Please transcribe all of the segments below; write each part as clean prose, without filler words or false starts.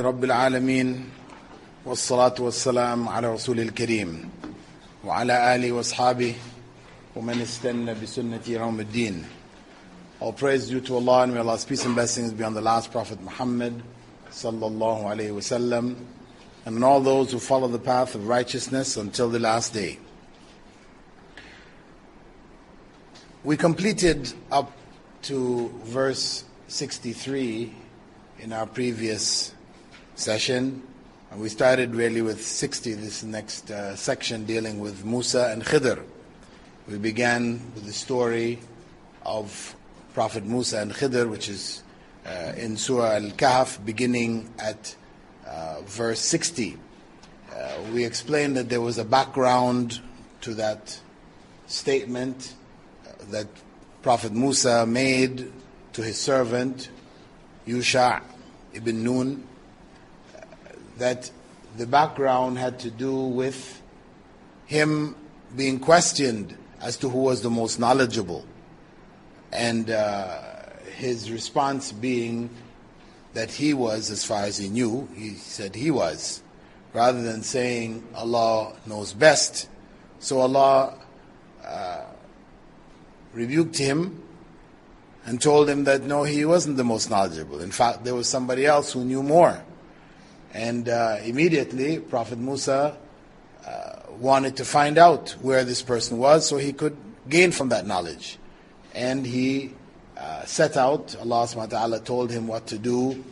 لله رب العالمين والصلاة والسلام على رسول الكريم وعلى آله وأصحابه ومن استنى بسنة يوم الدين. All praise due to Allah, and may Allah's peace and blessings be on the last Prophet Muhammad sallallahu alayhi wasallam, and on all those who follow the path of righteousness until the last day. We completed up to verse 63 in our previous session, and we started really with 60, this next section dealing with Musa and Khidr. We began with the story of Prophet Musa and Khidr, which is in Surah Al-Kahf, beginning at verse 60. We explained that there was a background to that statement that Prophet Musa made to his servant Yusha ibn Nun, that the background had to do with him being questioned as to who was the most knowledgeable, and his response being that he was, as far as he knew, he said he was, rather than saying Allah knows best. So Allah rebuked him and told him that no, he wasn't the most knowledgeable. In fact, there was somebody else who knew more. And immediately Prophet Musa wanted to find out where this person was so he could gain from that knowledge. And he set out. Allah subhanahu wa ta'ala told him what to do,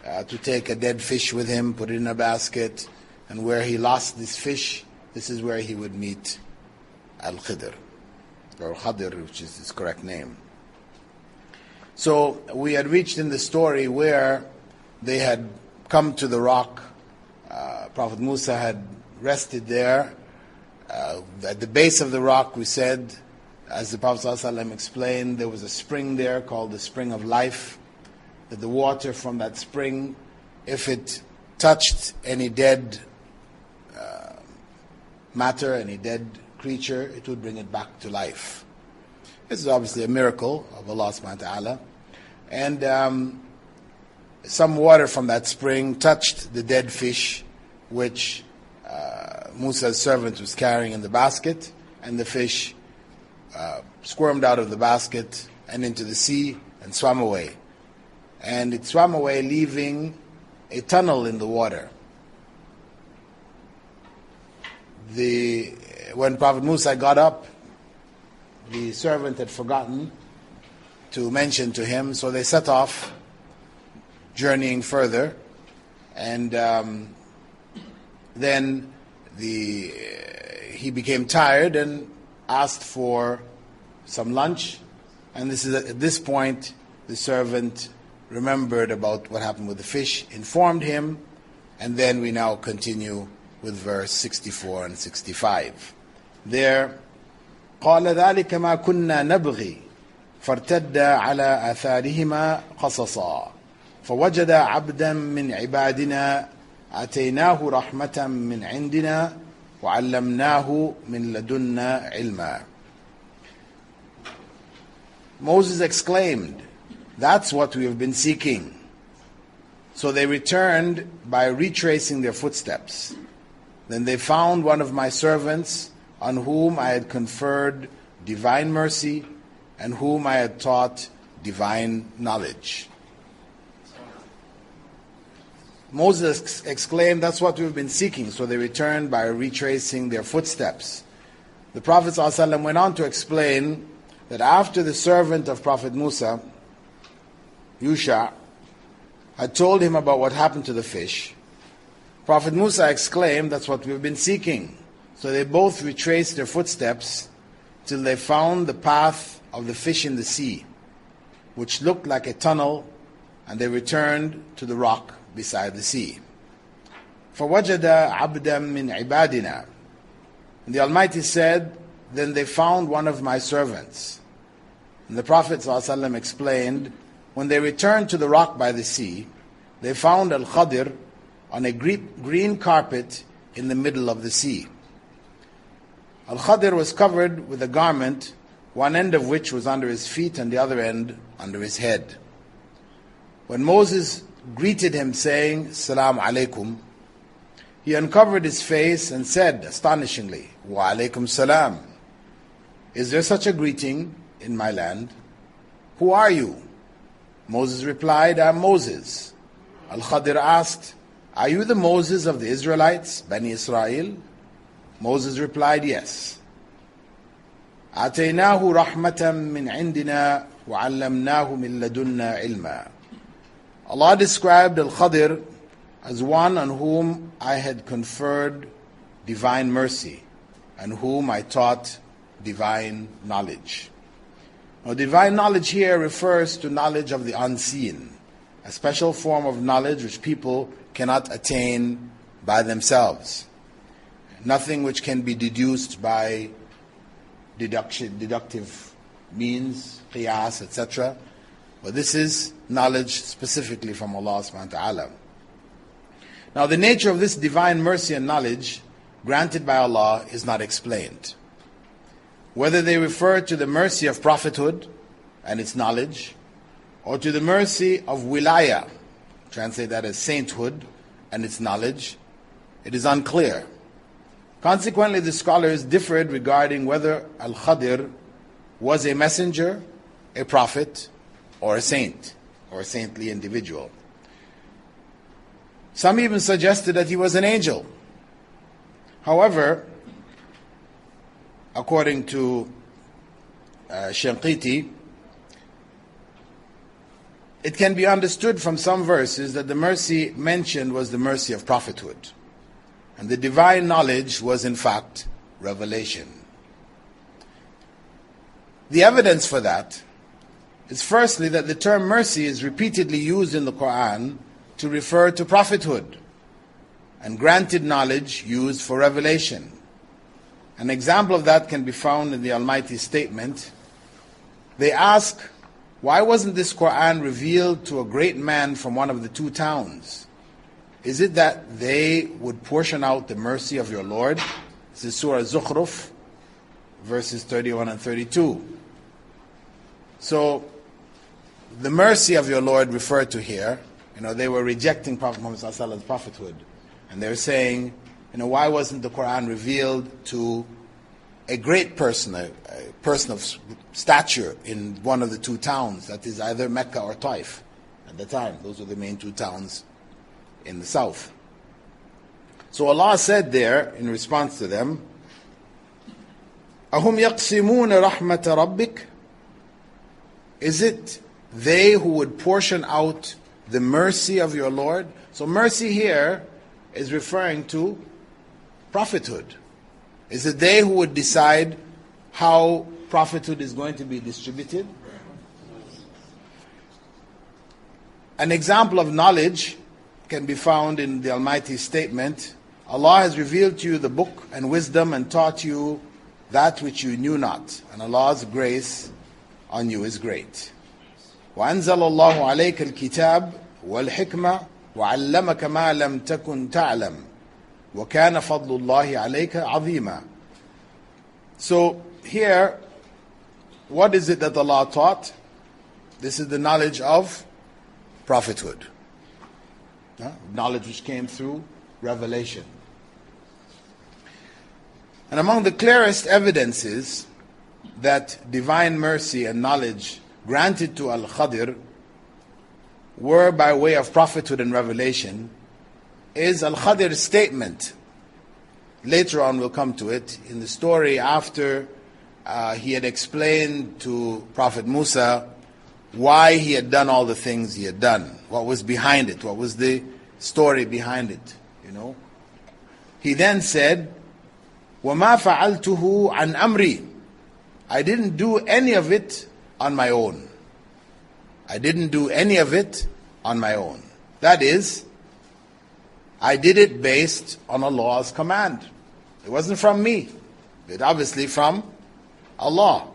to take a dead fish with him, put it in a basket, and where he lost this fish, this is where he would meet Al-Khidr, or Khadir, which is his correct name. So we had reached in the story where they had come to the rock. Prophet Musa had rested there. At the base of the rock, we said, as the Prophet ﷺ explained, there was a spring there called the Spring of Life, that the water from that spring, if it touched any dead matter, any dead creature, it would bring it back to life. This is obviously a miracle of Allah subhanahu wa ta'ala. And some water from that spring touched the dead fish which Musa's servant was carrying in the basket, and the fish squirmed out of the basket and into the sea and swam away. And it swam away, leaving a tunnel in the water. When Prophet Musa got up, the servant had forgotten to mention to him, so they set off, journeying further, and then he became tired and asked for some lunch. And this is at this point the servant remembered about what happened with the fish, informed him, and then we now continue with verse 64 and 65. There, قال ذلك ما كنا نبغي فارتدا على آثارهما قصصا فوجد عبدا من عبادنا آتيناه رحمة من عندنا وعلمناه من لدنا علما. Moses exclaimed, "That's what we have been seeking." So they returned by retracing their footsteps. Then they found one of my servants on whom I had conferred divine mercy and whom I had taught divine knowledge. Moses exclaimed, "That's what we've been seeking." So they returned by retracing their footsteps. The Prophet ﷺ went on to explain that after the servant of Prophet Musa, Yusha, had told him about what happened to the fish, Prophet Musa exclaimed, "That's what we've been seeking." So they both retraced their footsteps till they found the path of the fish in the sea, which looked like a tunnel, and they returned to the rock beside the sea. فَوَجَدَ عَبْدًا مِّنْ عِبَادِنَا. And the Almighty said, then they found one of my servants. And the Prophet ﷺ explained, when they returned to the rock by the sea, they found Al-Khadir on a green carpet in the middle of the sea. Al-Khadir was covered with a garment, one end of which was under his feet and the other end under his head. When Moses greeted him saying, Salaam alaikum, he uncovered his face and said astonishingly, Wa alaikum salam. Is there such a greeting in my land? Who are you? Moses replied, I am Moses. Al-Khadir asked, are you the Moses of the Israelites, Bani Israel? Moses replied, yes. آتيناه رحمة من عندنا وعلمناه من لدنا علما. Allah described Al-Khadir as one on whom I had conferred divine mercy and whom I taught divine knowledge. Now, divine knowledge here refers to knowledge of the unseen, a special form of knowledge which people cannot attain by themselves. Nothing which can be deduced by deductive means, qiyas, etc. But this is knowledge specifically from Allah subhanahu wa ta'ala. Now, the nature of this divine mercy and knowledge granted by Allah is not explained. Whether they refer to the mercy of prophethood and its knowledge, or to the mercy of wilaya, translate that as sainthood and its knowledge, it is unclear. Consequently, the scholars differed regarding whether Al-Khadir was a messenger, a prophet, or a saint, or a saintly individual. Some even suggested that he was an angel. However, according to Shanqiti, it can be understood from some verses that the mercy mentioned was the mercy of prophethood. And the divine knowledge was in fact revelation. The evidence for that is firstly that the term mercy is repeatedly used in the Quran to refer to prophethood, and granted knowledge used for revelation. An example of that can be found in the Almighty's statement. They ask, why wasn't this Quran revealed to a great man from one of the two towns? Is it that they would portion out the mercy of your Lord? This is Surah Zukhruf, verses 31 and 32. So, the mercy of your Lord referred to here, they were rejecting Prophet Muhammad's prophethood. And they're saying, why wasn't the Quran revealed to a great person, a person of stature in one of the two towns, that is either Mecca or Taif at the time. Those were the main two towns in the south. So Allah said there, in response to them, أَهُمْ يَقْسِمُونَ رَحْمَةَ رَبِّكَ? Is it they who would portion out the mercy of your Lord? So mercy here is referring to prophethood. Is it they who would decide how prophethood is going to be distributed? An example of knowledge can be found in the Almighty's statement, Allah has revealed to you the book and wisdom and taught you that which you knew not, and Allah's grace on you is great. وَأَنزَلَ اللَّهُ عَلَيْكَ الْكِتَابِ وَالْحِكْمَةِ وَعَلَّمَكَ مَا لَمْ تَكُنْ تَعْلَمُ وَكَانَ فَضْلُ اللَّهِ عَلَيْكَ عَظِيمًا. So here, what is it that Allah taught? This is the knowledge of prophethood. Knowledge which came through revelation. And among the clearest evidences that divine mercy and knowledge granted to Al-Khadir were by way of prophethood and revelation is Al-Khadir's statement. Later on we'll come to it in the story after he had explained to Prophet Musa why he had done all the things he had done. What was behind it? What was the story behind it? He then said, وَمَا فَعَلْتُهُ عَنْ أَمْرِي. I didn't do any of it on my own. I didn't do any of it on my own. That is, I did it based on Allah's command. It wasn't from me. It obviously from Allah.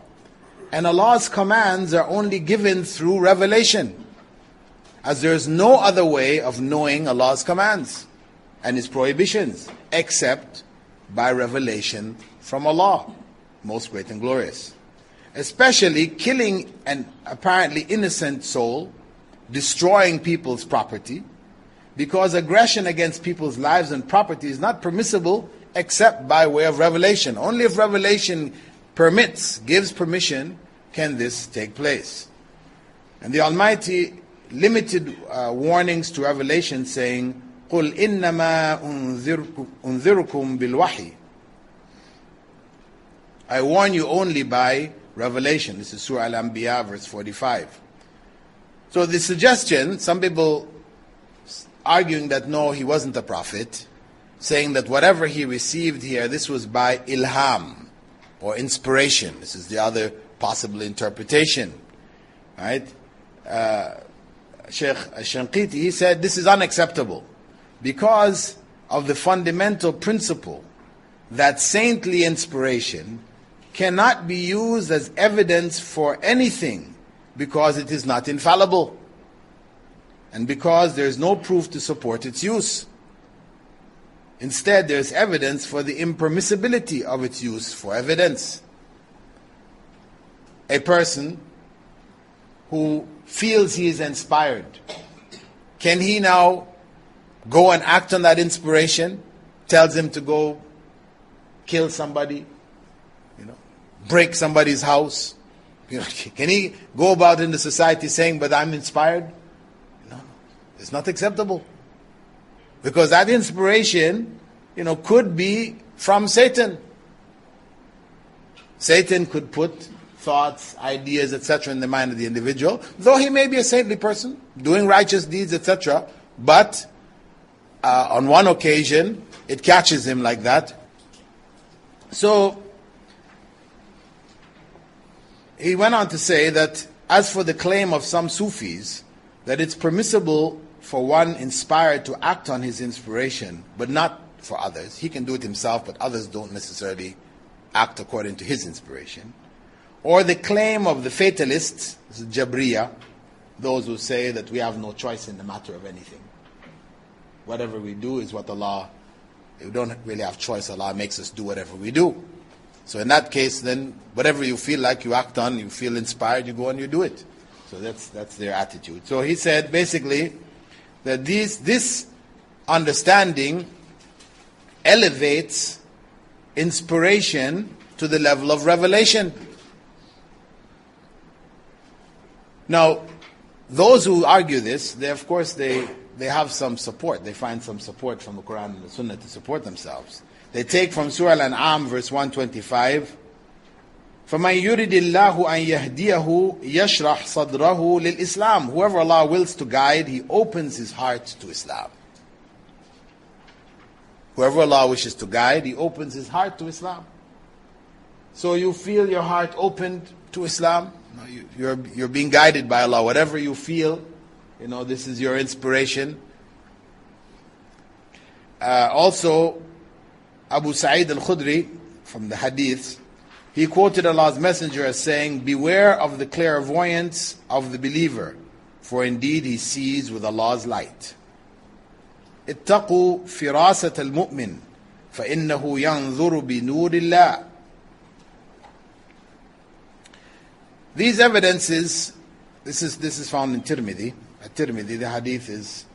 And Allah's commands are only given through revelation, as there is no other way of knowing Allah's commands and His prohibitions except by revelation from Allah, most great and glorious. Especially killing an apparently innocent soul destroying people's property, because aggression against people's lives and property is not permissible except by way of revelation. Only if revelation permits, gives permission, can this take place. And the Almighty limited warnings to revelation, saying, قُلْ إِنَّمَا أُنذِرُكُمْ بِالْوَحِيِّ. I warn you only by revelation. This is Surah Al-Anbiya, verse 45. So the suggestion, some people arguing that no, he wasn't a prophet, saying that whatever he received here, this was by ilham, or inspiration. This is the other possible interpretation. Right? Sheikh Shanqiti, he said this is unacceptable because of the fundamental principle that saintly inspiration cannot be used as evidence for anything because it is not infallible and because there is no proof to support its use. Instead, there is evidence for the impermissibility of its use for evidence. A person who feels he is inspired, can he now go and act on that inspiration? Tells him to go kill somebody, break somebody's house. Can he go about in the society saying, but I'm inspired? No, it's not acceptable. Because that inspiration, could be from Satan. Satan could put thoughts, ideas, etc. in the mind of the individual, though he may be a saintly person, doing righteous deeds, etc. But on one occasion, it catches him like that. So, he went on to say that as for the claim of some Sufis, that it's permissible for one inspired to act on his inspiration, but not for others. He can do it himself, but others don't necessarily act according to his inspiration. Or the claim of the fatalists, this is Jabriya, those who say that we have no choice in the matter of anything. Whatever we do is what Allah, we don't really have choice, Allah makes us do whatever we do. So in that case, then, whatever you feel like you act on, you feel inspired, you go and you do it. So that's their attitude. So he said, basically, that this understanding elevates inspiration to the level of revelation. Now, those who argue this, they have some support. They find some support from the Quran and the Sunnah to support themselves. They take from Surah Al-An'am, verse 125, فَمَنْ يُرِدِ اللَّهُ أَنْ يَهْدِيَهُ يَشْرَحْ صَدْرَهُ لِلْإِسْلَامِ. Whoever Allah wills to guide, He opens his heart to Islam. Whoever Allah wishes to guide, He opens his heart to Islam. So you feel your heart opened to Islam, you're being guided by Allah. Whatever you feel, this is your inspiration. Also, Abu Sa'id al-Khudri, from the hadith, he quoted Allah's Messenger as saying, beware of the clairvoyance of the believer, for indeed he sees with Allah's light. اتقوا فراسة المؤمن فإنه ينظر بنور الله. These evidences, this is found in Tirmidhi. At Tirmidhi, the hadith is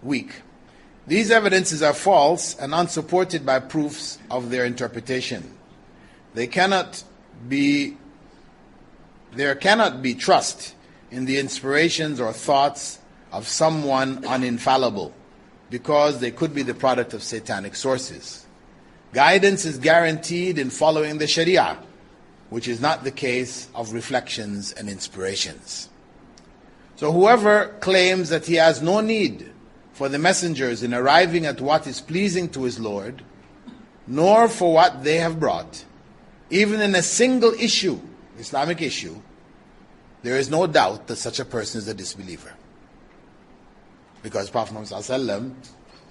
weak. These evidences are false and unsupported by proofs of their interpretation. There cannot be trust in the inspirations or thoughts of someone uninfallible, because they could be the product of satanic sources. Guidance is guaranteed in following the Sharia, which is not the case of reflections and inspirations. So whoever claims that he has no need for the messengers in arriving at what is pleasing to his Lord, nor for what they have brought, even in a single issue, Islamic issue, there is no doubt that such a person is a disbeliever. Because Prophet Muhammad ﷺ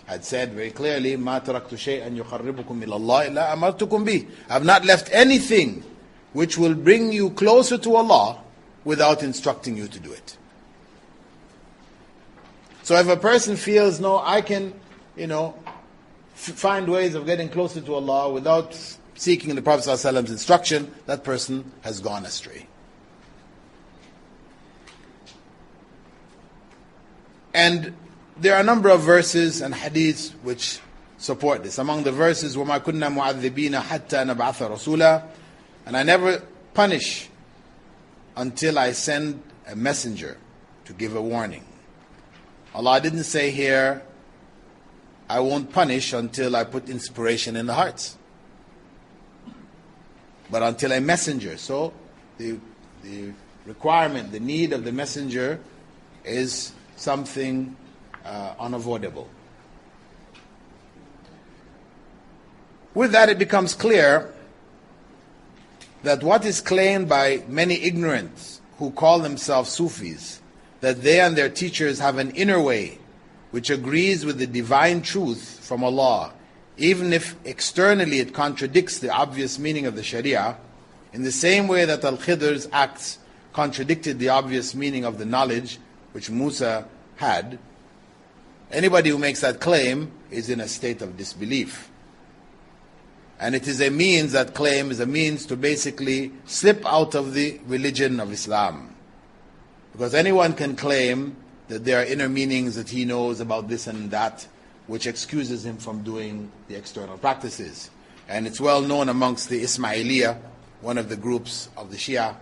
had said very clearly, مَا تَرَكْتُ شَيْئًا يُقَرِّبُكُمْ إِلَى اللَّهِ إِلَّا أَمَرْتُكُمْ بِهِ. I have not left anything which will bring you closer to Allah without instructing you to do it. So if a person feels, no, I can, find ways of getting closer to Allah without seeking the Prophet ﷺ's instruction, that person has gone astray. And there are a number of verses and hadiths which support this. Among the verses, وَمَا كُنَّا مُعَذِّبِينَ حَتَّى نَبْعَثَ رَسُولًا, and I never punish until I send a messenger to give a warning. Allah didn't say here, I won't punish until I put inspiration in the hearts, but until a messenger. So the requirement, the need of the messenger is something unavoidable. With that, it becomes clear that what is claimed by many ignorants who call themselves Sufis, that they and their teachers have an inner way which agrees with the divine truth from Allah, even if externally it contradicts the obvious meaning of the Sharia, in the same way that Al-Khidr's acts contradicted the obvious meaning of the knowledge which Musa had. Anybody who makes that claim is in a state of disbelief. And it is a means, that claim is a means to basically slip out of the religion of Islam. Because anyone can claim that there are inner meanings that he knows about this and that, which excuses him from doing the external practices. And it's well known amongst the Ismailiyah, one of the groups of the Shia,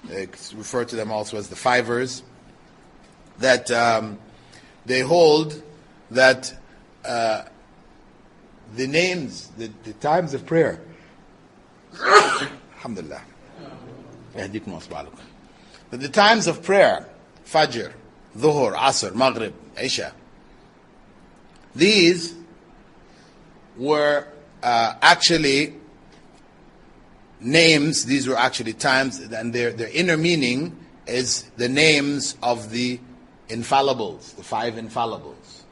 it's referred to them also as the Fivers, that they hold that the names, the times of prayer, alhamdulillah, that the times of prayer, Fajr, Dhuhr, Asr, Maghrib, Isha, these were actually names, these were actually times, and their inner meaning is the names of the infallibles, the 5 infallibles.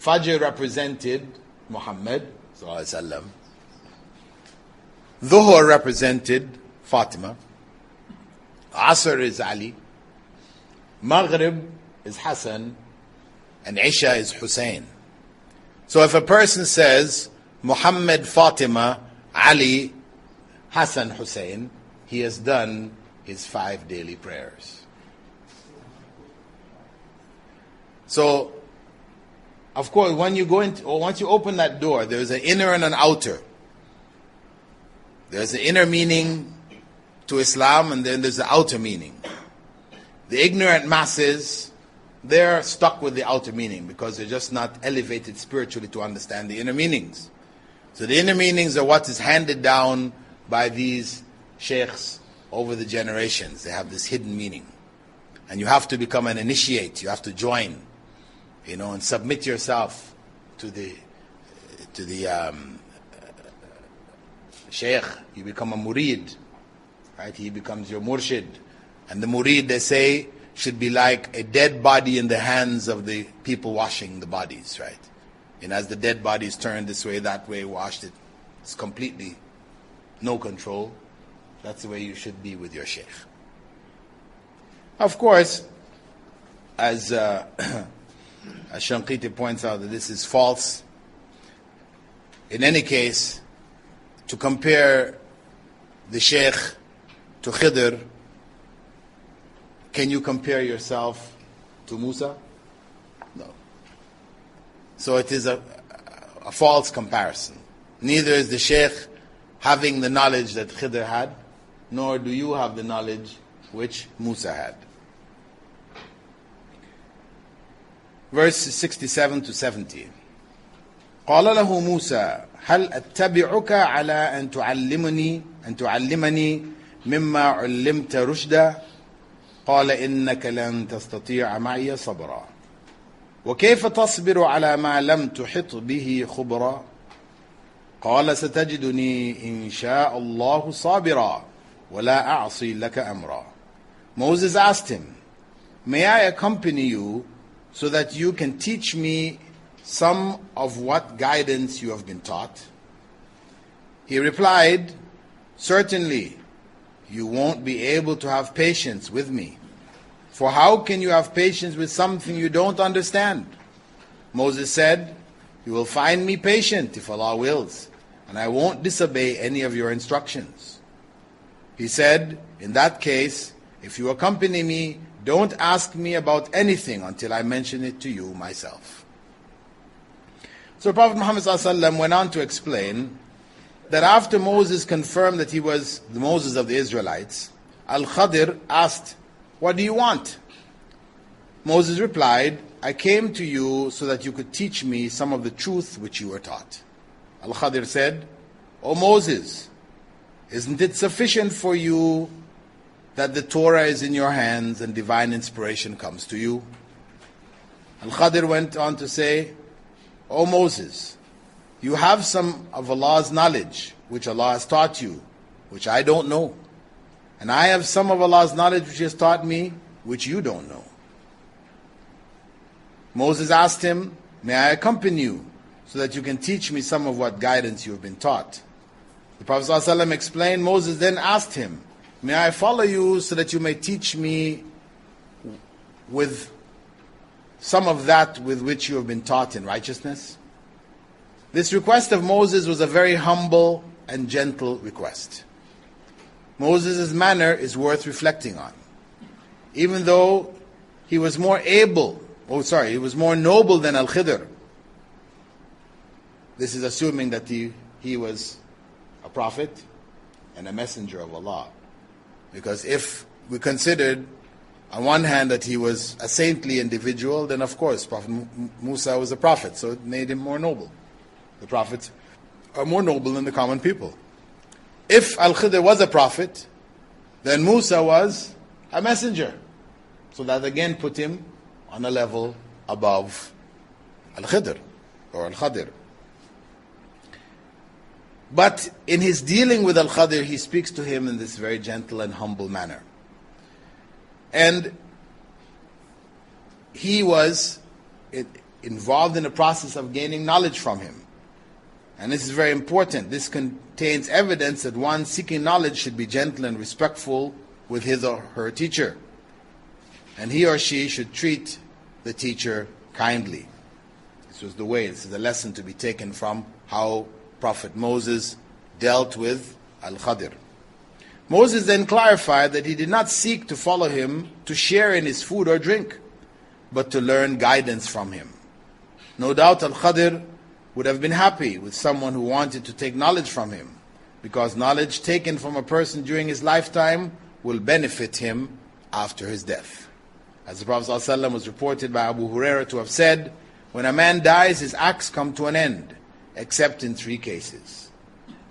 Fajr represented Muhammad sallallahu alaihi wasallam. Dhuhr represented Fatima. Asr is Ali. Maghrib is Hassan. And Isha is Hussein. So if a person says Muhammad, Fatima, Ali, Hassan, Hussein, he has done his 5 daily prayers. So, of course, when you go into, or once you open that door, there's an inner and an outer. There's an inner meaning to Islam, and then there's the outer meaning. The ignorant masses, they're stuck with the outer meaning because they're just not elevated spiritually to understand the inner meanings. So the inner meanings are what is handed down by these sheikhs over the generations. They have this hidden meaning. And you have to become an initiate. You have to join, and submit yourself to the sheikh. You become a murid, right? He becomes your murshid. And the murid, they say, should be like a dead body in the hands of the people washing the bodies, right? And as the dead body is turned this way, that way, washed, it's completely no control. That's the way you should be with your sheikh. Of course, as Shanqiti points out, that this is false. In any case, to compare the sheikh to Khidr, can you compare yourself to Musa? No. So it is a false comparison. Neither is the sheikh having the knowledge that Khidr had, nor do you have the knowledge which Musa had. Verse 67 to 70. قال له موسى هل أتبعك على أن تعلمني مما علمت رشدا قال إنك لن تستطيع معي صبرا وكيف تصبر على ما لم تحط به خبرا قال ستجدني إن شاء الله صابرا ولا أعصي لك أمرا. Moses asked him, may I accompany you so that you can teach me some of what guidance you have been taught? He replied, certainly you won't be able to have patience with me. For how can you have patience with something you don't understand? Moses said, you will find me patient if Allah wills, and I won't disobey any of your instructions. He said, in that case, if you accompany me, Don't ask me about anything until I mention it to you myself. So Prophet Muhammad ﷺ went on to explain that after Moses confirmed that he was the Moses of the Israelites, Al-Khadir asked, "What do you want?" Moses replied, "I came to you so that you could teach me some of the truth which you were taught." Al-Khadir said, "O Moses, isn't it sufficient for you that the Torah is in your hands and divine inspiration comes to you?" Al-Khadir went on to say, "O Moses, you have some of Allah's knowledge which Allah has taught you, which I don't know. And I have some of Allah's knowledge which He has taught me, which you don't know." Moses asked him, "May I accompany you so that you can teach me some of what guidance you have been taught?" The Prophet ﷺ explained, Moses then asked him, "May I follow you so that you may teach me with some of that with which you have been taught in righteousness?" This request of Moses was a very humble and gentle request. Moses' manner is worth reflecting on. Even though he was more noble than Al-Khidr. This is assuming that he was a prophet and a messenger of Allah. Because if we considered on one hand that he was a saintly individual, then of course Prophet Musa was a prophet, so it made him more noble. The prophets are more noble than the common people. If Al-Khidr was a prophet, then Musa was a messenger. So that again put him on a level above Al-Khidr or Al-Khadir. But in his dealing with Al-Khadir, he speaks to him in this very gentle and humble manner. And he was involved in the process of gaining knowledge from him. And this is very important. This contains evidence that one seeking knowledge should be gentle and respectful with his or her teacher. And he or she should treat the teacher kindly. This was the way. This is a lesson to be taken from how Prophet Moses dealt with Al-Khadir. Moses then clarified that he did not seek to follow him to share in his food or drink, but to learn guidance from him. No doubt Al-Khadir would have been happy with someone who wanted to take knowledge from him, because knowledge taken from a person during his lifetime will benefit him after his death. As the Prophet ﷺ was reported by Abu Hurairah to have said, "When a man dies, his acts come to an end, except in 3 cases.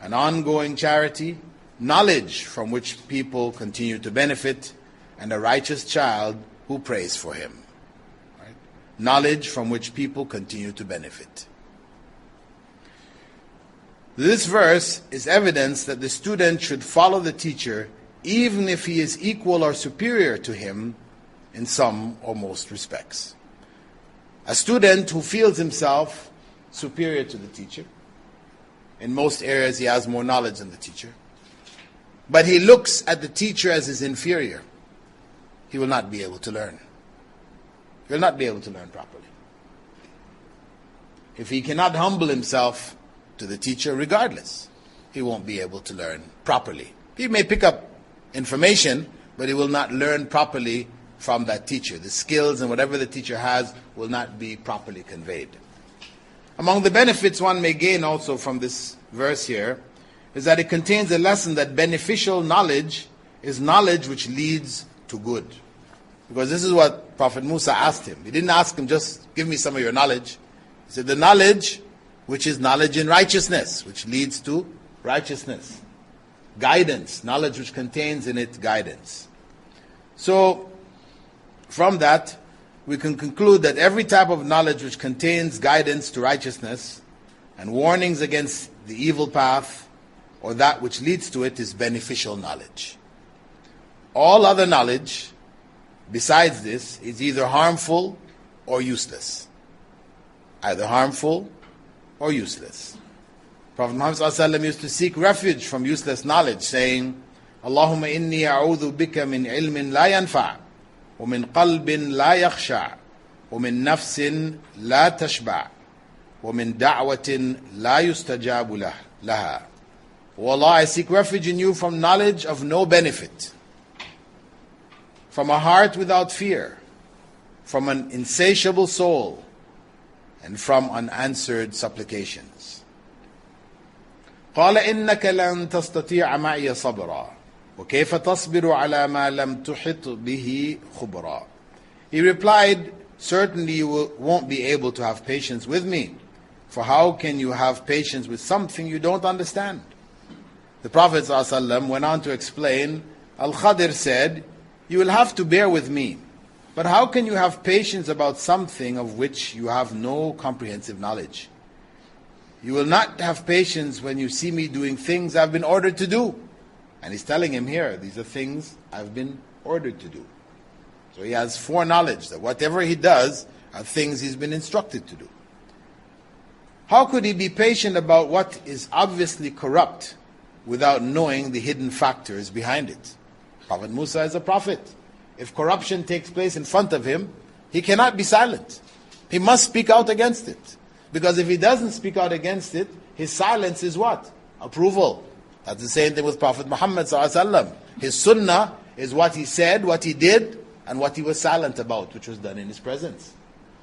An ongoing charity, knowledge from which people continue to benefit, and a righteous child who prays for him." Right? Knowledge from which people continue to benefit. This verse is evidence that the student should follow the teacher even if he is equal or superior to him in some or most respects. A student who feels himself superior to the teacher, in most areas he has more knowledge than the teacher, but he looks at the teacher as his inferior, he will not be able to learn. He will not be able to learn properly. If he cannot humble himself to the teacher regardless, he won't be able to learn properly. He may pick up information, but he will not learn properly from that teacher. The skills and whatever the teacher has will not be properly conveyed. Among the benefits one may gain also from this verse here is that it contains a lesson that beneficial knowledge is knowledge which leads to good. Because this is what Prophet Musa asked him. He didn't ask him, just give me some of your knowledge. He said, the knowledge which is knowledge in righteousness, which leads to righteousness. Guidance, knowledge which contains in it guidance. So, from that, we can conclude that every type of knowledge which contains guidance to righteousness and warnings against the evil path or that which leads to it is beneficial knowledge. All other knowledge besides this is either harmful or useless. Either harmful or useless. Prophet Muhammad ﷺ used to seek refuge from useless knowledge, saying, Allahumma inni a'udhu bika min ilmin la yanfa' wa min qalbin la yakhsha' wa min nafsin la tashba' wa min da'watin la yustajabu laha. O Allah, I seek refuge in you from knowledge of no benefit, from a heart without fear, from an insatiable soul, and from unanswered supplications. قال إنك لن تستطيع معي صبرا وكيف تصبر على ما لم تحط به خبرا. He replied, certainly you won't be able to have patience with me, for how can you have patience with something you don't understand? The Prophet ﷺ went on to explain, Al-Khadir said, you will have to bear with me, but how can you have patience about something of which you have no comprehensive knowledge? You will not have patience when you see me doing things I've been ordered to do. And he's telling him here, these are things I've been ordered to do. So he has foreknowledge that whatever he does are things he's been instructed to do. How could he be patient about what is obviously corrupt without knowing the hidden factors behind it? Prophet Musa is a prophet. If corruption takes place in front of him, he cannot be silent. He must speak out against it. Because if he doesn't speak out against it, his silence is what? Approval. That's the same thing with Prophet Muhammad ﷺ. His sunnah is what he said, what he did, and what he was silent about, which was done in his presence.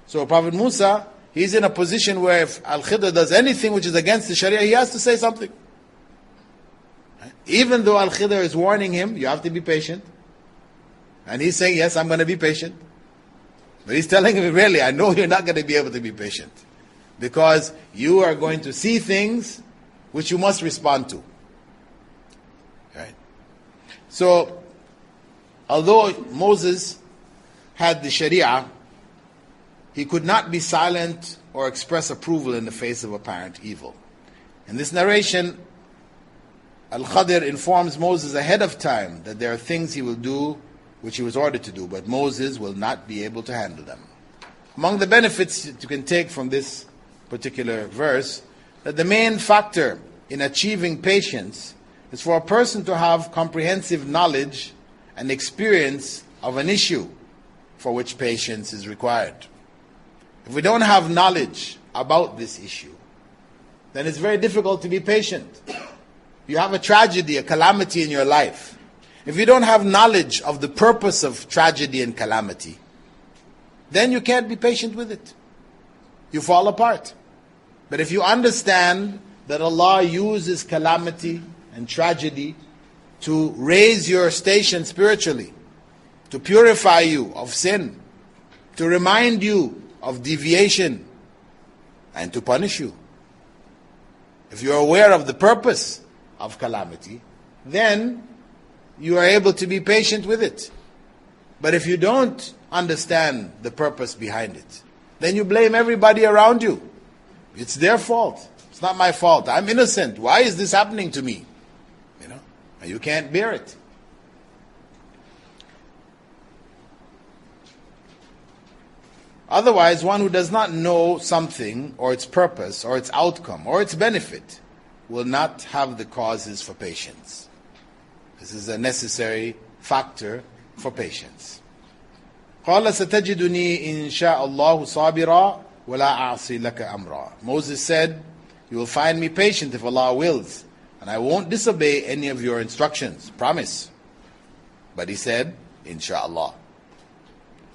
So Prophet Musa, he's in a position where if Al-Khidr does anything which is against the Sharia, he has to say something. Even though Al-Khidr is warning him, you have to be patient. And he's saying, yes, I'm going to be patient. But he's telling him, really, I know you're not going to be able to be patient. Because you are going to see things which you must respond to. Right? So, although Moses had the Sharia, he could not be silent or express approval in the face of apparent evil. In this narration, Al-Khadir informs Moses ahead of time that there are things he will do which he was ordered to do, but Moses will not be able to handle them. Among the benefits you can take from this particular verse, that the main factor in achieving patience is for a person to have comprehensive knowledge and experience of an issue for which patience is required. If we don't have knowledge about this issue, then it's very difficult to be patient. You have a tragedy, a calamity in your life. If you don't have knowledge of the purpose of tragedy and calamity, then you can't be patient with it. You fall apart. But if you understand that Allah uses calamity and tragedy to raise your station spiritually, to purify you of sin, to remind you of deviation, and to punish you. If you are aware of the purpose of calamity, then you are able to be patient with it. But if you don't understand the purpose behind it, then you blame everybody around you. It's their fault. It's not my fault. I'm innocent. Why is this happening to me? And you can't bear it. Otherwise, one who does not know something or its purpose or its outcome or its benefit will not have the causes for patience. This is a necessary factor for patience. قال ستجدني إن شاء الله صابرا ولا أعصي لك أمرا. Moses said, you will find me patient if Allah wills, and I won't disobey any of your instructions. Promise. But he said, Inshallah.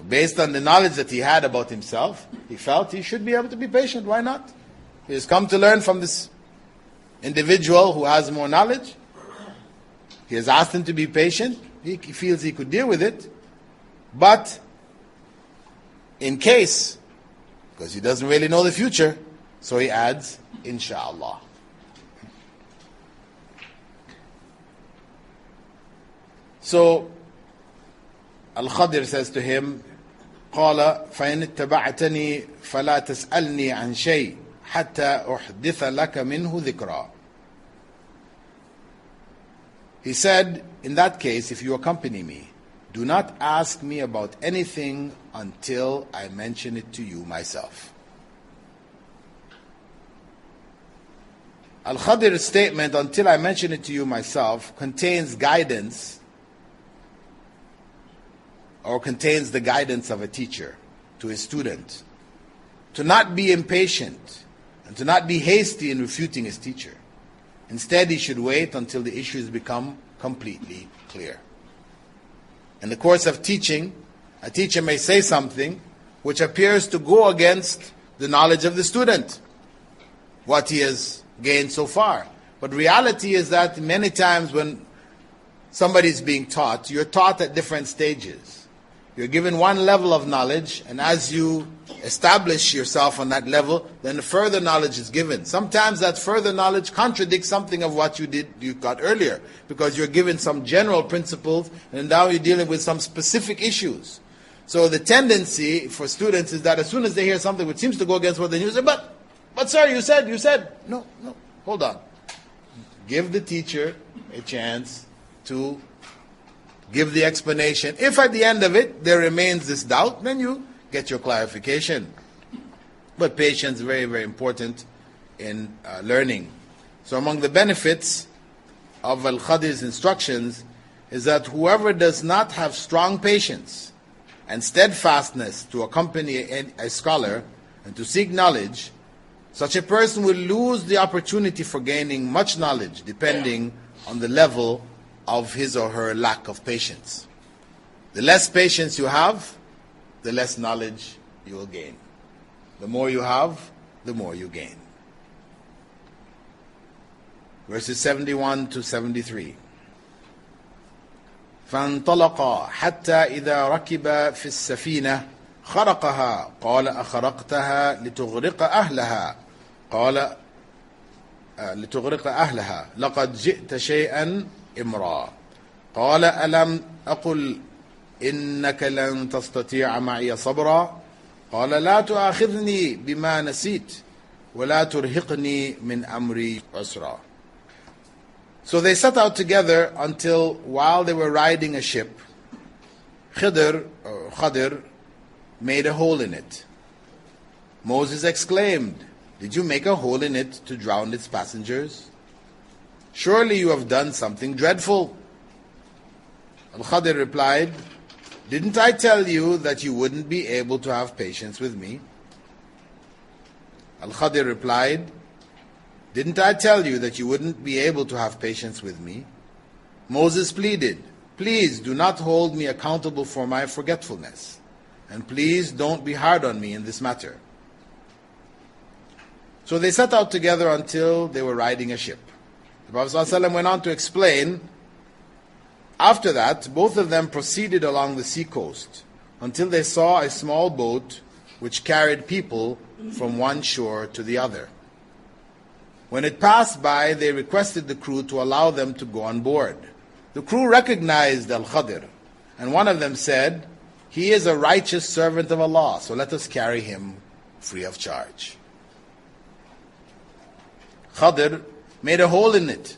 Based on the knowledge that he had about himself, he felt he should be able to be patient. Why not? He has come to learn from this individual who has more knowledge. He has asked him to be patient. He feels he could deal with it. But in case, because he doesn't really know the future, so he adds, Inshallah. So Al-Khadir says to him, قال فإن اتبعتني فلا تسألني عن شيء حتى أحدث لك منه ذكرا. He said, in that case, if you accompany me, do not ask me about anything until I mention it to you myself. Al-Khadir's statement, until I mention it to you myself, contains guidance, or contains the guidance of a teacher to his student, to not be impatient and to not be hasty in refuting his teacher. Instead, he should wait until the issues become completely clear. In the course of teaching, a teacher may say something which appears to go against the knowledge of the student, what he has gained so far. But reality is that many times when somebody is being taught, you're taught at different stages. You're given one level of knowledge, and as you establish yourself on that level, then further knowledge is given. Sometimes that further knowledge contradicts something of what you got earlier, because you're given some general principles, and now you're dealing with some specific issues. So the tendency for students is that as soon as they hear something which seems to go against what they knew, say, but sir, you said. No, hold on. Give the teacher a chance to give the explanation. If at the end of it there remains this doubt, then you get your clarification. But patience is very, very important in learning. So among the benefits of Al-Khadir's instructions is that whoever does not have strong patience and steadfastness to accompany a scholar and to seek knowledge, such a person will lose the opportunity for gaining much knowledge depending on the level of his or her lack of patience. The less patience you have, the less knowledge you will gain. The more you have, the more you gain. Verses 71 to 73. فانطلقا حتى إذا ركب في السفينة خرقها قال أخرقتها لتغرق أهلها قال لتغرق أهلها لقد جئت شيئا إمرا قال ألم أقل إنك لن تستطيع معي صبرا قال لا تؤاخذني بما نسيت ولا ترهقني من أمري عسرا. So they set out together until while they were riding a ship, Khadir made a hole in it. Moses exclaimed, "Did you make a hole in it to drown its passengers? Surely you have done something dreadful." Al-Khadir replied, "Didn't I tell you that you wouldn't be able to have patience with me?" Al-Khadir replied, "Didn't I tell you that you wouldn't be able to have patience with me?" Moses pleaded, "Please do not hold me accountable for my forgetfulness, and please don't be hard on me in this matter." So they set out together until they were riding a ship. The Prophet ﷺ went on to explain, after that, both of them proceeded along the seacoast until they saw a small boat which carried people from one shore to the other. When it passed by, they requested the crew to allow them to go on board. The crew recognized Al-Khadir, and one of them said, "He is a righteous servant of Allah, so let us carry him free of charge." Khadir made a hole in it.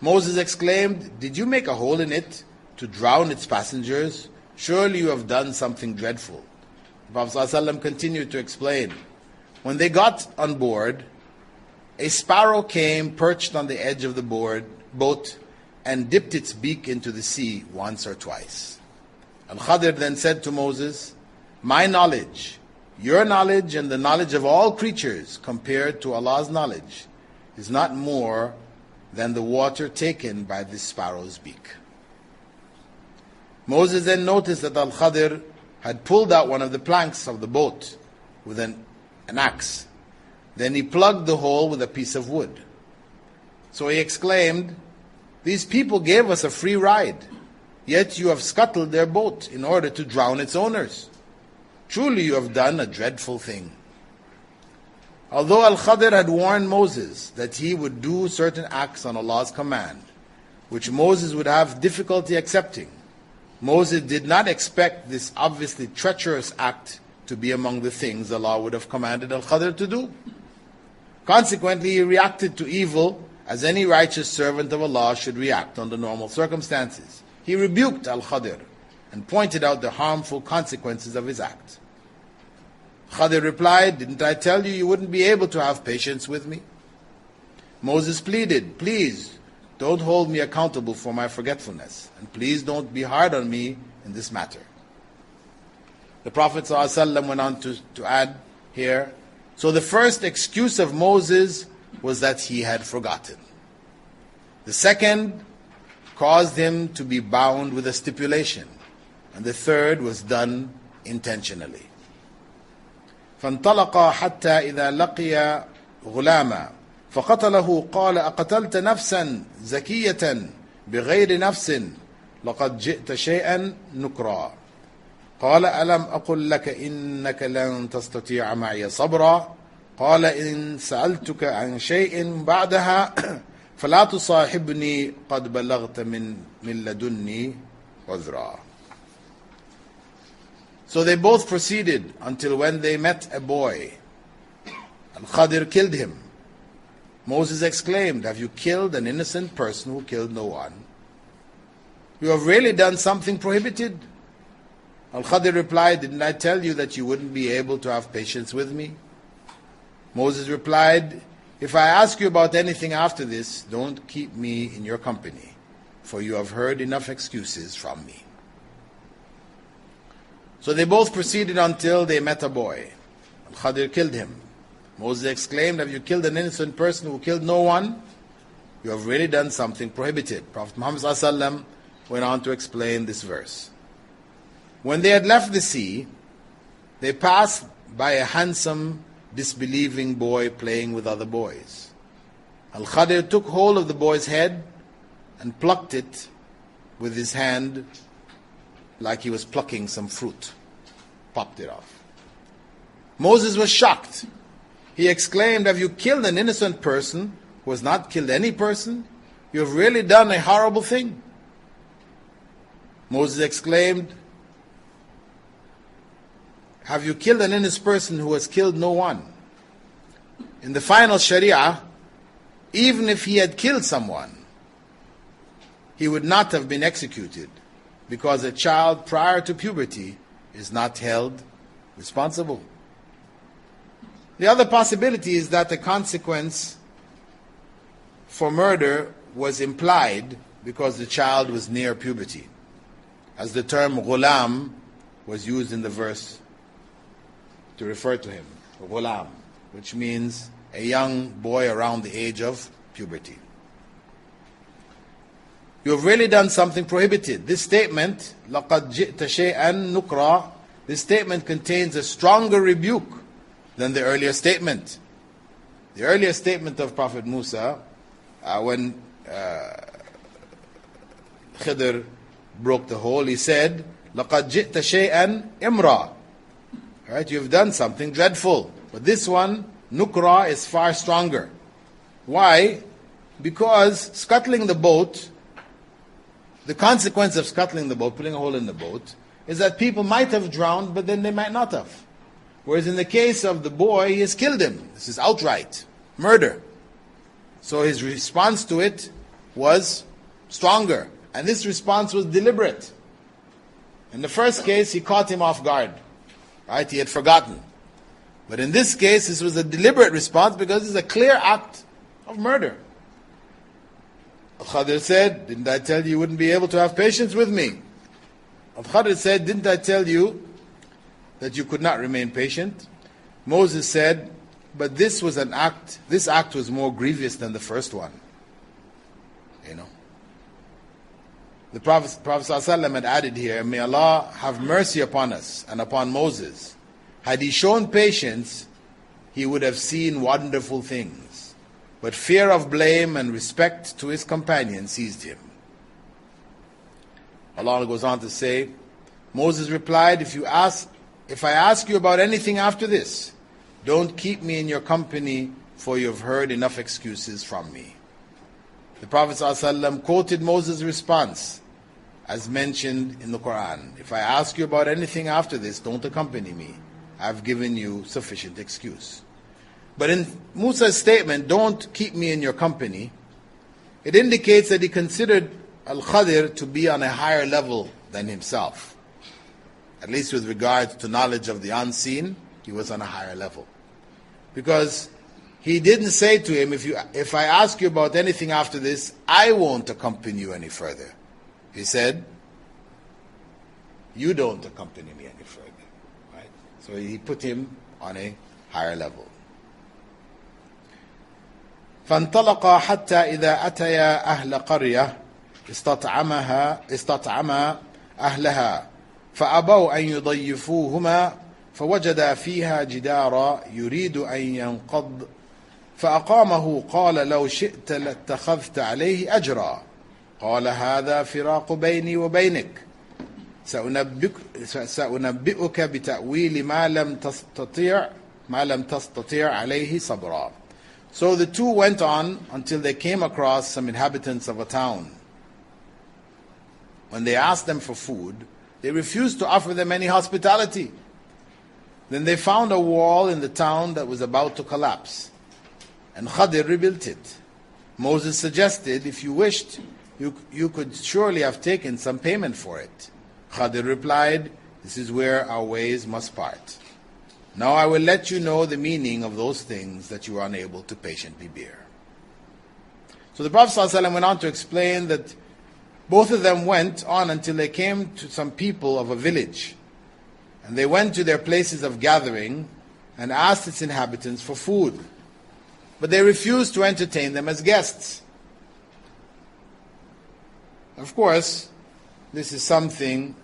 Moses exclaimed, "Did you make a hole in it to drown its passengers? Surely you have done something dreadful." The Prophet ﷺ continued to explain, when they got on board, a sparrow came, perched on the edge of the boat, and dipped its beak into the sea once or twice. Al-Khadir then said to Moses, "My knowledge, your knowledge, and the knowledge of all creatures compared to Allah's knowledge is not more than the water taken by this sparrow's beak." Moses then noticed that Al-Khadir had pulled out one of the planks of the boat with an axe. Then he plugged the hole with a piece of wood. So he exclaimed, "These people gave us a free ride, yet you have scuttled their boat in order to drown its owners. Truly you have done a dreadful thing." Although Al-Khadir had warned Moses that he would do certain acts on Allah's command, which Moses would have difficulty accepting, Moses did not expect this obviously treacherous act to be among the things Allah would have commanded Al-Khadir to do. Consequently, he reacted to evil as any righteous servant of Allah should react under normal circumstances. He rebuked Al-Khadir and pointed out the harmful consequences of his act. Khadir replied, "Didn't I tell you wouldn't be able to have patience with me?" Moses pleaded, "Please don't hold me accountable for my forgetfulness, and please don't be hard on me in this matter." The Prophet ﷺ went on to add here, so the first excuse of Moses was that he had forgotten. The second caused him to be bound with a stipulation and the third was done intentionally. فانطلقا حتى إذا لقي غلاما فقتله قال أقتلت نفسا زكية بغير نفس لقد جئت شيئا نكرا قال ألم أقل لك إنك لن تستطيع معي صبرا قال إن سألتك عن شيء بعدها فلا تصاحبني قد بلغت من لدني عذرا. So they both proceeded until when they met a boy. Al-Khadir killed him. Moses exclaimed, have you killed an innocent person who killed no one? You have really done something prohibited. Al-Khadir replied, didn't I tell you that you wouldn't be able to have patience with me? Moses replied, if I ask you about anything after this, don't keep me in your company, for you have heard enough excuses from me. So they both proceeded until they met a boy. Al-Khadir killed him. Moses exclaimed, have you killed an innocent person who killed no one? You have really done something prohibited. Prophet Muhammad ﷺ went on to explain this verse. When they had left the sea, they passed by a handsome, disbelieving boy playing with other boys. Al-Khadir took hold of the boy's head and plucked it with his hand like he was plucking some fruit. Popped it off. Moses was shocked. He exclaimed, have you killed an innocent person who has not killed any person? You have really done a horrible thing. Moses exclaimed, have you killed an innocent person who has killed no one? In the final Sharia, even if he had killed someone, he would not have been executed, because a child prior to puberty is not held responsible. The other possibility is that the consequence for murder was implied because the child was near puberty, as the term ghulam was used in the verse to refer to him, ghulam, which means a young boy around the age of puberty. You have really done something prohibited. This statement, لَقَدْ جِئْتَ شَيْئًا نُكْرًا, this statement contains a stronger rebuke than the earlier statement. The earlier statement of Prophet Musa, when Khidr broke the hole, he said, لَقَدْ جِئْتَ شَيْئًا إِمْرًا. Right, you have done something dreadful. But this one, nukra, is far stronger. Why? Because scuttling the boat, the consequence of scuttling the boat, putting a hole in the boat, is that people might have drowned, but then they might not have. Whereas in the case of the boy, he has killed him. This is outright murder. So his response to it was stronger. And this response was deliberate. In the first case, he caught him off guard. Right? He had forgotten. But in this case, this was a deliberate response because it's a clear act of murder. Al-Khadir said, didn't I tell you wouldn't be able to have patience with me? Al-Khadir said, didn't I tell you that you could not remain patient? Moses said, but this act was more grievous than the first one. You know. The Prophet ﷺ had added here, may Allah have mercy upon us and upon Moses. Had he shown patience, he would have seen wonderful things. But fear of blame and respect to his companion seized him. Allah goes on to say, Moses replied, if I ask you about anything after this, don't keep me in your company, for you have heard enough excuses from me. The Prophet ﷺ quoted Moses' response as mentioned in the Quran. If I ask you about anything after this, don't accompany me. I've given you sufficient excuse. But in Musa's statement, don't keep me in your company, it indicates that he considered Al-Khadir to be on a higher level than himself. At least with regard to knowledge of the unseen, he was on a higher level. Because he didn't say to him, if I ask you about anything after this, I won't accompany you any further. He said, you don't accompany me any further. Right? So he put him on a higher level. فانطلقا حتى إذا أتيا أهل قرية استطعما أهلها فأبوا أن يضيفوهما فوجدا فيها جدارا يريد أن ينقض فأقامه قال لو شئت لاتخذت عليه أجرا قال هذا فراق بيني وبينك سأنبئك بتأويل ما لم تستطيع عليه صبرا. So the two went on until they came across some inhabitants of a town. When they asked them for food, they refused to offer them any hospitality. Then they found a wall in the town that was about to collapse, and Khadir rebuilt it. Moses suggested, if you wished, you could surely have taken some payment for it. Khadir replied, this is where our ways must part. Now I will let you know the meaning of those things that you are unable to patiently bear. So the Prophet ﷺ went on to explain that both of them went on until they came to some people of a village. And they went to their places of gathering and asked its inhabitants for food. But they refused to entertain them as guests. Of course, this is something,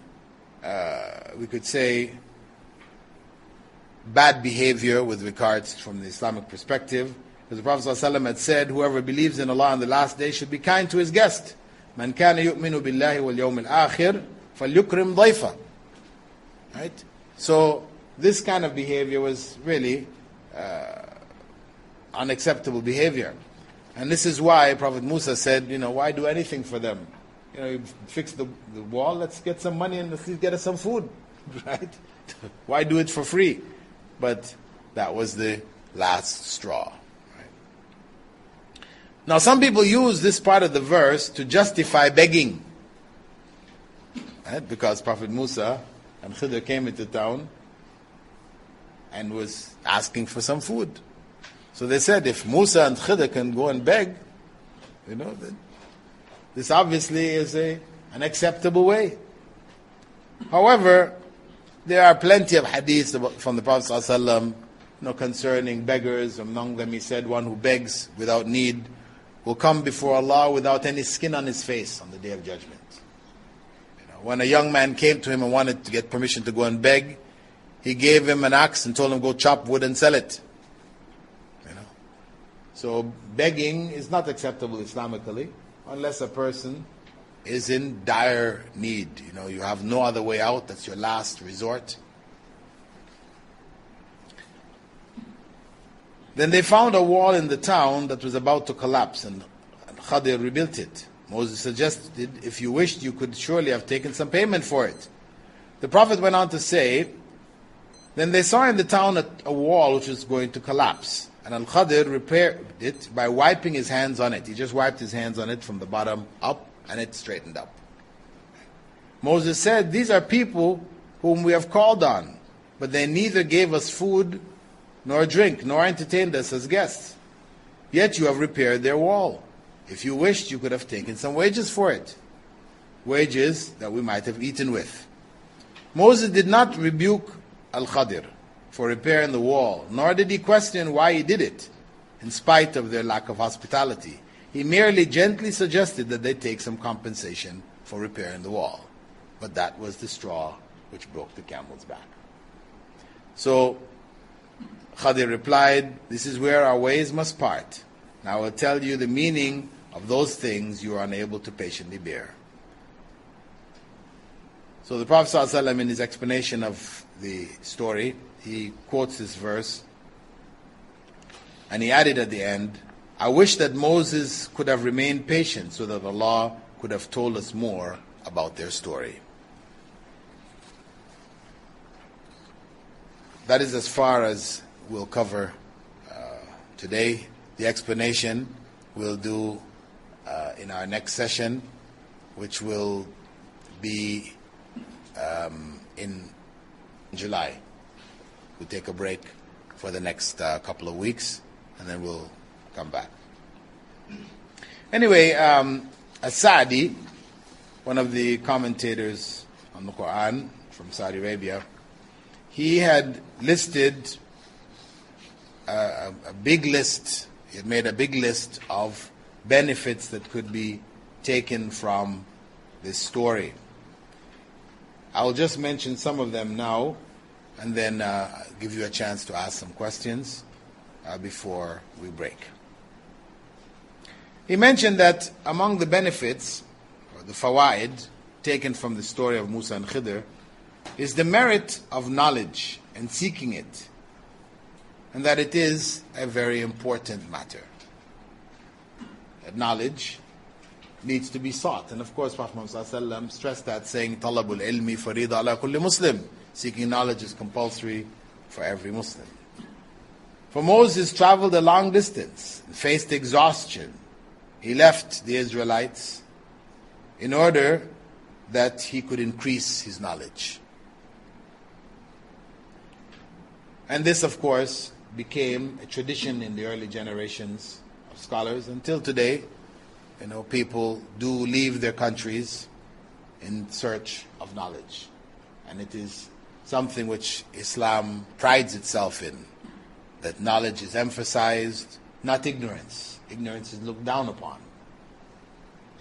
we could say, bad behavior with regards from the Islamic perspective. Because the Prophet ﷺ had said, whoever believes in Allah on the last day should be kind to his guest. Man kana yu'minu billahi wal yawmil akhir falyukrim ضيفه. Right? So this kind of behavior was really unacceptable behavior. And this is why Prophet Musa said, why do anything for them? You fix the wall, let's get some money and let's get us some food. Right? Why do it for free? But that was the last straw. Now some people use this part of the verse to justify begging. Right? Because Prophet Musa and Khidr came into town and was asking for some food. So they said, if Musa and Khidr can go and beg, then this obviously is an acceptable way. However, there are plenty of hadiths from the Prophet ﷺ, concerning beggars. Among them he said, one who begs without need will come before Allah without any skin on his face on the Day of Judgment. When a young man came to him and wanted to get permission to go and beg, he gave him an axe and told him, go chop wood and sell it. So begging is not acceptable Islamically unless a person is in dire need. You have no other way out, that's your last resort. Then they found a wall in the town that was about to collapse, and Khadir rebuilt it. Moses suggested, if you wished, you could surely have taken some payment for it. The Prophet went on to say, then they saw in the town a wall which was going to collapse, and Al-Khadir repaired it by wiping his hands on it. He just wiped his hands on it from the bottom up, and it straightened up. Moses said, these are people whom we have called on, but they neither gave us food nor drink, nor entertained us as guests. Yet you have repaired their wall. If you wished, you could have taken some wages for it. Wages that we might have eaten with. Moses did not rebuke Al-Khadir for repairing the wall, nor did he question why he did it, in spite of their lack of hospitality. He merely gently suggested that they take some compensation for repairing the wall. But that was the straw which broke the camel's back. So, Khadir replied, this is where our ways must part. Now I will tell you the meaning of those things you are unable to patiently bear. So the Prophet ﷺ, in his explanation of the story, he quotes this verse, and he added at the end, I wish that Moses could have remained patient so that Allah could have told us more about their story. That is as far as we'll cover today. The explanation we'll do in our next session, which will be in July. We'll take a break for the next couple of weeks, and then we'll come back. Anyway, As-Sa'di, one of the commentators on the Quran from Saudi Arabia, he had listed a big list. He had made a big list of benefits that could be taken from this story. I'll just mention some of them now, and then give you a chance to ask some questions before we break. He mentioned that among the benefits, or the fawaid, taken from the story of Musa and Khidr, is the merit of knowledge and seeking it, and that it is a very important matter. That knowledge needs to be sought. And of course, Prophet Muhammad stressed that, saying, Talabul ilmi farida ala kulli Muslim. Seeking knowledge is compulsory for every Muslim. For Moses traveled a long distance and faced exhaustion. He left the Israelites in order that he could increase his knowledge. And this, of course, became a tradition in the early generations of scholars. Until today, people do leave their countries in search of knowledge. And it is something which Islam prides itself in, that knowledge is emphasized, not ignorance. Ignorance is looked down upon.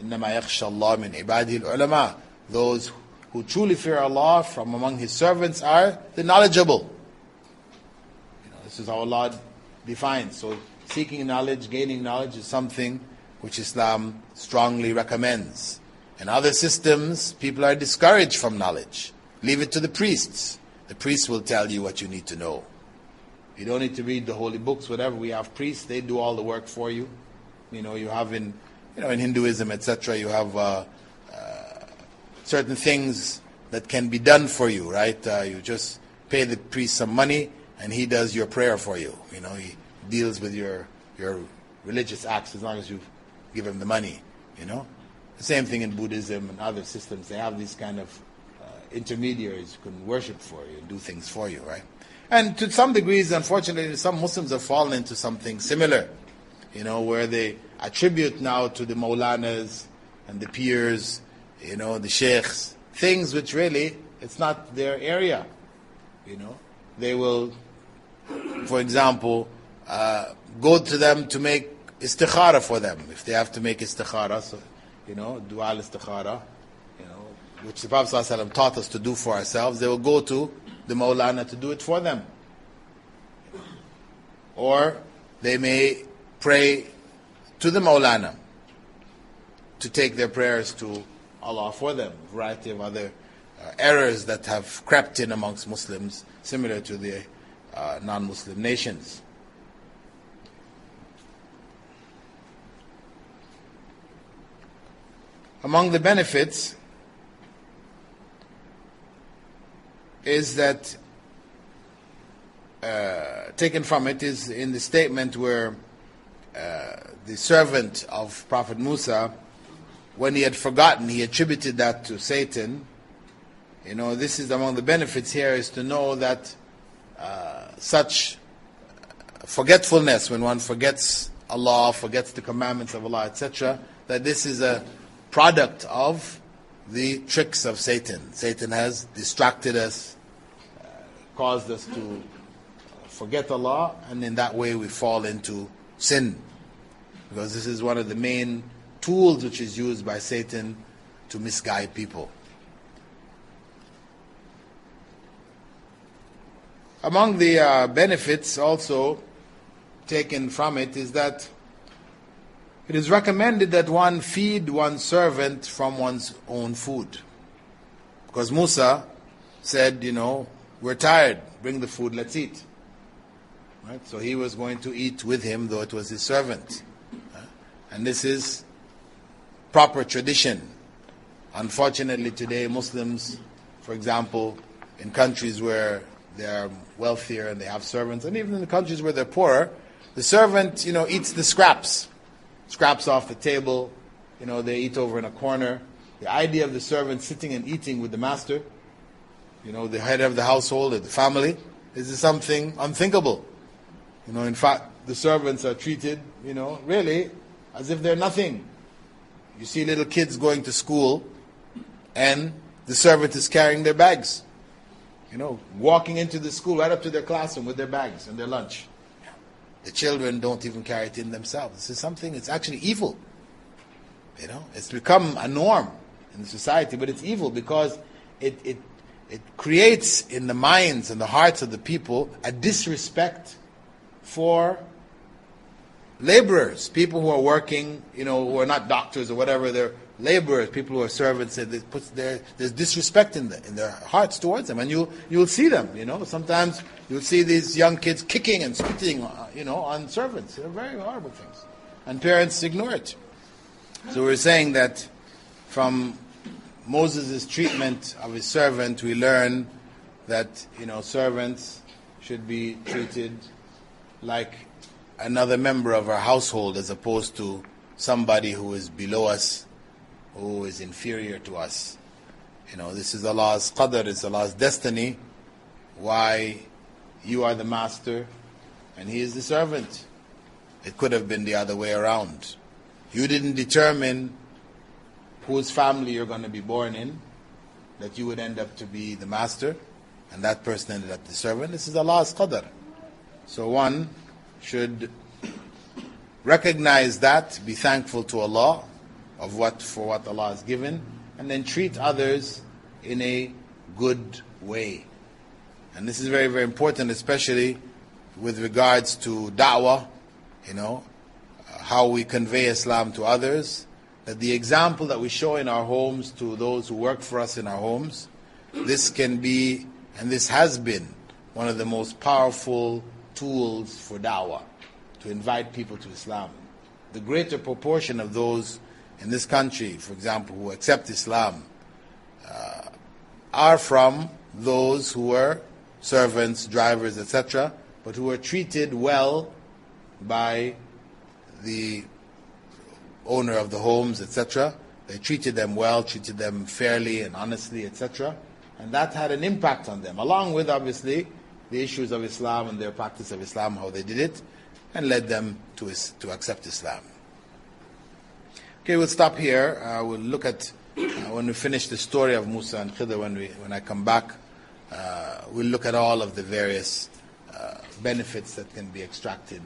إِنَّمَا يَخْشَى اللَّهَ مِنْ عِبَادِهِ الْعُلَمَاءِ. Those who truly fear Allah from among His servants are the knowledgeable. This is how Allah defines. So seeking knowledge, gaining knowledge is something which Islam strongly recommends. In other systems, people are discouraged from knowledge. Leave it to the priests. The priests will tell you what you need to know. You don't need to read the holy books, whatever. We have priests, they do all the work for you. You have in Hinduism, etc., you have certain things that can be done for you, right? You just pay the priest some money, and he does your prayer for you. He deals with your religious acts as long as you give him the money. The same thing in Buddhism and other systems. They have these kind of intermediaries who can worship for you and do things for you, right? And to some degrees, unfortunately, some Muslims have fallen into something similar, where they attribute now to the Maulanas and the peers, the sheikhs, things which really, it's not their area. They will, for example, go to them to make istikhara for them. If they have to make istikhara, so, dua al-istikhara, which the Prophet ﷺ taught us to do for ourselves, they will go to the Maulana to do it for them. Or they may pray to the Maulana to take their prayers to Allah for them. A variety of other errors that have crept in amongst Muslims, similar to the non-Muslim nations. Among the benefits is that, taken from it, is in the statement where the servant of Prophet Musa, when he had forgotten, he attributed that to Satan. This is among the benefits here, is to know that such forgetfulness, when one forgets Allah, forgets the commandments of Allah, etc., that this is a product of the tricks of Satan. Satan has distracted us, caused us to forget Allah, and in that way we fall into sin. Because this is one of the main tools which is used by Satan to misguide people. Among the benefits also taken from it is that it is recommended that one feed one's servant from one's own food. Because Musa said, we're tired, bring the food, let's eat. Right? So he was going to eat with him, though it was his servant. And this is proper tradition. Unfortunately today, Muslims, for example, in countries where they are wealthier and they have servants, and even in the countries where they're poorer, the servant, eats the scraps off the table, they eat over in a corner. The idea of the servant sitting and eating with the master, the head of the household, of the family, is something unthinkable. In fact, the servants are treated, really as if they're nothing. You see little kids going to school, and the servant is carrying their bags. Walking into the school, right up to their classroom with their bags and their lunch. The children don't even carry it in themselves. This is something, it's actually evil. It's become a norm in society, but it's evil because it it creates in the minds and the hearts of the people a disrespect for laborers, people who are working, who are not doctors or whatever, they're laborers, people who are servants. There's disrespect in their hearts towards them, and you'll see them. Sometimes you'll see these young kids kicking and spitting, on servants. They're very horrible things, and parents ignore it. So we're saying that from Moses' treatment of his servant, we learn that servants should be treated like another member of our household, as opposed to somebody who is below us, who is inferior to us. This is Allah's qadr, it's Allah's destiny, why you are the master and he is the servant. It could have been the other way around. You didn't determine whose family you're going to be born in, that you would end up to be the master, and that person ended up the servant. This is Allah's qadr. So one should recognize that, be thankful to Allah for what Allah has given, and then treat others in a good way. And this is very, very important, especially with regards to da'wah, how we convey Islam to others, that the example that we show in our homes to those who work for us in our homes, this can be, and this has been, one of the most powerful tools for da'wah, to invite people to Islam. The greater proportion of those in this country, for example, who accept Islam, are from those who are servants, drivers, etc., but who are treated well by the owner of the homes, etc. They treated them well, treated them fairly and honestly, etc. And that had an impact on them, along with, obviously, the issues of Islam and their practice of Islam, how they did it, and led them to accept Islam. Okay, we'll stop here. We'll look at, when we finish the story of Musa and Khidr, when I come back, we'll look at all of the various benefits that can be extracted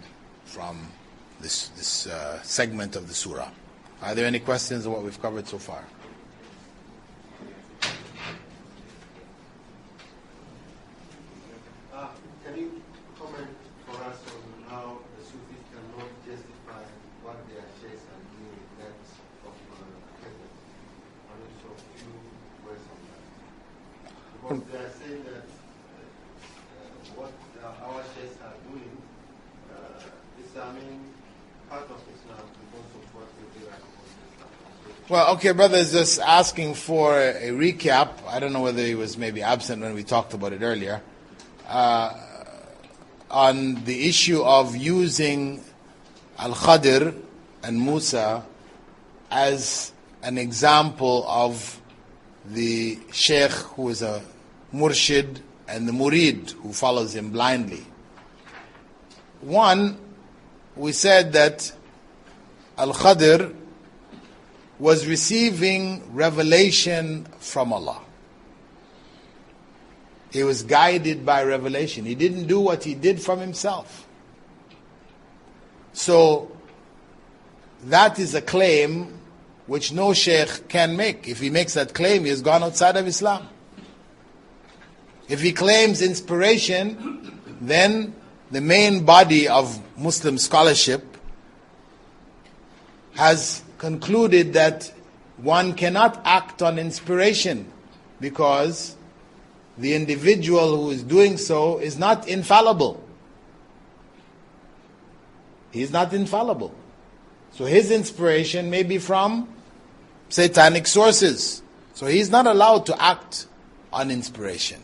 from this segment of the surah. Are there any questions on what we've covered so far? Can you comment for us on how the Sufis cannot justify what their sheikhs are doing in terms of Khidr? And also a few words on that. Because they are saying that what our sheikhs are doing is, part of Islam because of what we do. Well, okay, brother is just asking for a recap. I don't know whether he was maybe absent when we talked about it earlier. On the issue of using Al-Khadr and Musa as an example of the sheikh who is a murshid and the murid who follows him blindly. One, we said that Al-Khadr was receiving revelation from Allah. He was guided by revelation. He didn't do what he did from himself. So, that is a claim which no sheikh can make. If he makes that claim, he has gone outside of Islam. If he claims inspiration, then the main body of Muslim scholarship has concluded that one cannot act on inspiration because the individual who is doing so is not infallible. He is not infallible. So his inspiration may be from satanic sources. So he is not allowed to act on inspiration.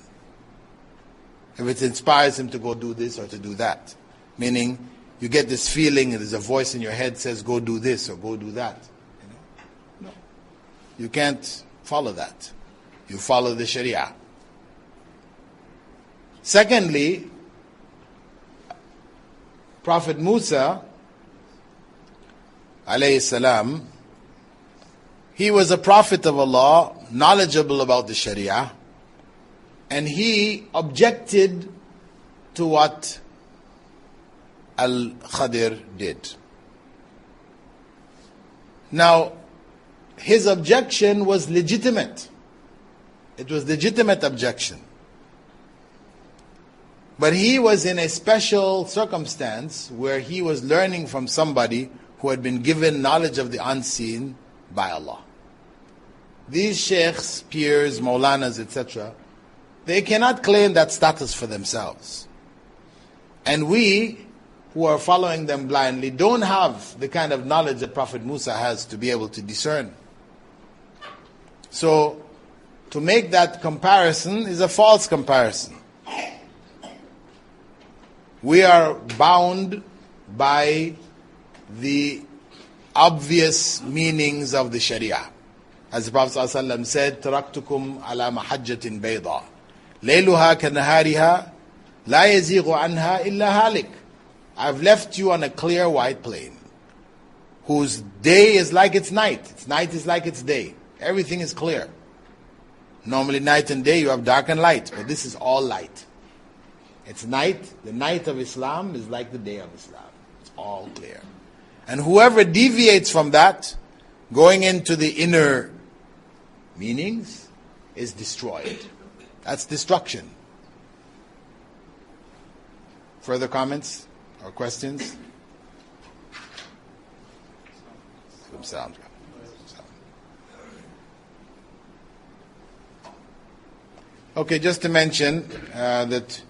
If it inspires him to go do this or to do that. Meaning, you get this feeling, there's a voice in your head says, go do this or go do that. No. You can't follow that. You follow the Sharia. Secondly, Prophet Musa, alayhi salam, he was a prophet of Allah, knowledgeable about the Sharia, and he objected to what Al-Khadr did. Now, his objection was legitimate. It was legitimate objection. But he was in a special circumstance where he was learning from somebody who had been given knowledge of the unseen by Allah. These sheikhs, peers, maulanas, etc., they cannot claim that status for themselves. And we, who are following them blindly, don't have the kind of knowledge that Prophet Musa has to be able to discern. So, to make that comparison is a false comparison. We are bound by the obvious meanings of the Sharia. As the Prophet ﷺ said, تَرَكْتُكُمْ عَلَى مَحَجَّةٍ بَيْضَةٍ لَيْلُهَا كَنَهَارِهَا لَا يَزِيغُ عَنْهَا إِلَّا هَالِكٌ. I've left you on a clear white plain, whose day is like its night. Its night is like its day. Everything is clear. Normally night and day you have dark and light, but this is all light. It's night. The night of Islam is like the day of Islam. It's all clear. And whoever deviates from that, going into the inner meanings, is destroyed. That's destruction. Further comments or questions? Sound. Okay, just to mention that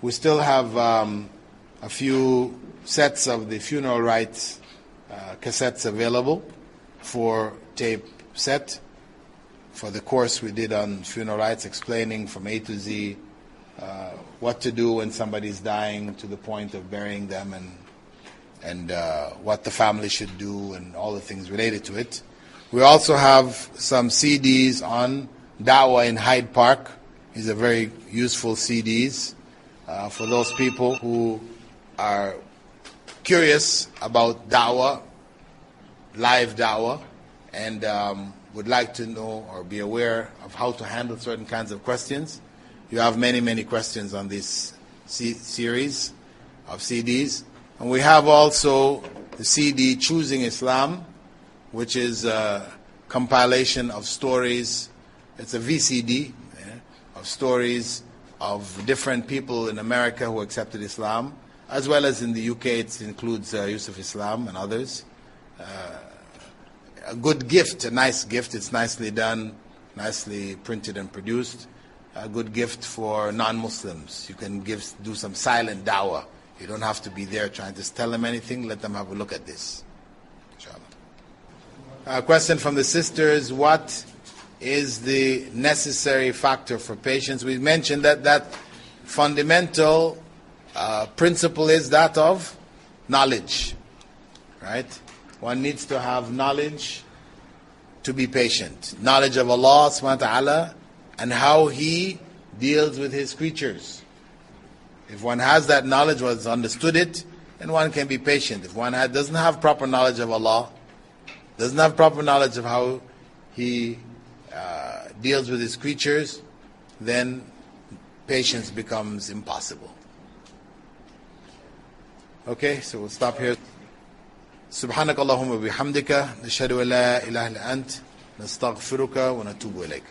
we still have a few sets of the funeral rites cassettes available for tape set for the course we did on funeral rites, explaining from A to Z what to do when somebody's dying to the point of burying them, and what the family should do and all the things related to it. We also have some CDs on Dawah in Hyde Park. These are very useful CDs for those people who are curious about Dawah, live Dawah, and would like to know or be aware of how to handle certain kinds of questions. You have many, many questions on this series of CDs. And we have also the CD Choosing Islam, which is a compilation of stories. It's a VCD of stories of different people in America who accepted Islam, as well as in the UK. It includes Yusuf Islam and others. A good gift, a nice gift. It's nicely done, nicely printed and produced. A good gift for non-Muslims. You can do some silent dawah. You don't have to be there trying to tell them anything. Let them have a look at this. Inshallah. A question from the sisters: what is the necessary factor for patience? We mentioned that fundamental principle is that of knowledge, right? One needs to have knowledge to be patient. Knowledge of Allah subhanahu wa ta'ala and how He deals with His creatures. If one has that knowledge, one has understood it, then one can be patient. If one doesn't have proper knowledge of Allah, doesn't have proper knowledge of how He deals with His creatures, then patience becomes impossible. Okay, so we'll stop here. سبحانك اللهم وبحمدك نشهد أن لا إله إلا أنت نستغفرك ونتوب إليك.